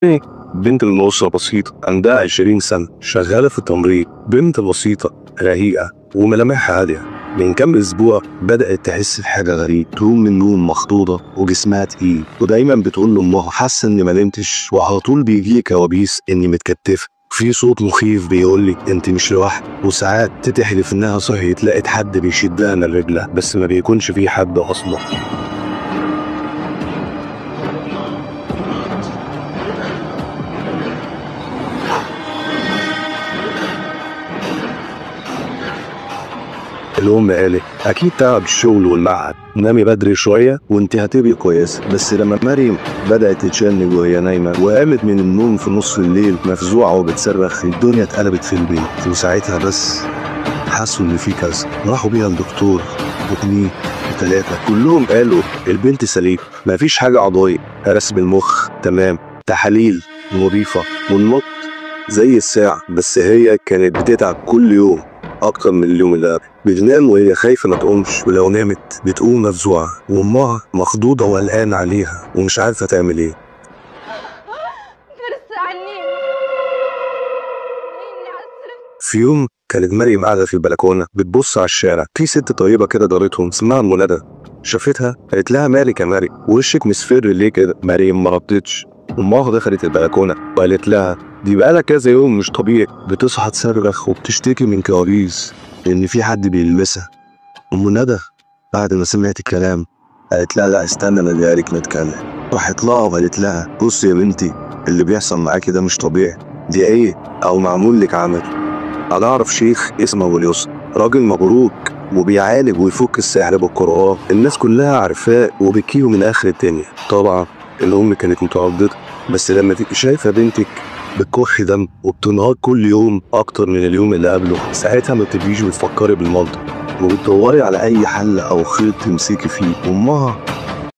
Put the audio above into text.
إيه، بنت من أسرة بسيطة عندها 20 سنة شغالة في التمريض. بنت بسيطة رقيقة وملامحها هادية. من كام أسبوع بدأت تحس بحاجة غريبة، تقوم من النوم مخضوضة وجسمها تقيل، ودايما بتقول لأمها حاسة إني ما نمتش، وعلى طول بيجيلي كوابيس إني متكتفة. في صوت مخيف بيقولي انت مش لوحدك، وساعات تتحلف انها صحيت لقيت حد بيشدها من رجلها، بس ما بيكونش في حد اصلا. الأم قالت أكيد تعب الشغل والمعهد، نامي بدري شوية وأنت هتبقي كويسة. بس لما مريم بدأت تتشنج وهي نايمة وقامت من النوم في نص الليل مفزوعة وبتصرخ، الدنيا اتقلبت في البيت. وساعتها بس حسوا إن في كذا، راحوا بيها الدكتور واتنين وتلاتة، كلهم قالوا البنت سليم، مفيش حاجة عضوية، رسم المخ تمام، تحاليل نظيفة، والنط زي الساعة. بس هي كانت بتتعب كل يوم أكتر من اليوم اللي قبل، بتنام وهي خايفة ما تقومش، ولو نامت بتقوم مفزوعة، وأمها مخضوضة وقلقانة عليها ومش عارفة تعمل إيه. بس عني. في يوم كانت مريم قاعدة في البلكونة بتبص على الشارع، في ست طيبة كده جارتهم اسمها منى، شافتها قالت لها مالك يا مريم، وشك مصفر ليه كده؟ مريم ما ردتش. أمها دخلت البلكونة وقالت لها دي بقالها كذا يوم مش طبيعي، بتصحى تصرخ وبتشتكي من كوابيس إن في حد بيلمسها. أم ندى بعد ما سمعت الكلام قالت لها لا استنى أنا جايلك نتكلم. راحت لها وقالت لها بصي يا بنتي، اللي بيحصل معاكي ده مش طبيعي، دي إيه أو معمول لك عمل. أنا أعرف شيخ اسمه أبو اليسر، راجل مبروك وبيعالج ويفك السحر بالقرآن، الناس كلها عارفاه وبتكيه من آخر الدنيا. طبعا الأم كانت مترددة، بس لما تبقي شايفة بنتك بتكح دم وبتنهار كل يوم أكتر من اليوم اللي قبله، ساعتها ما بتبقيش بتفكري بالمنطق وبتدوري على أي حل أو خيط تمسكي فيه. أمها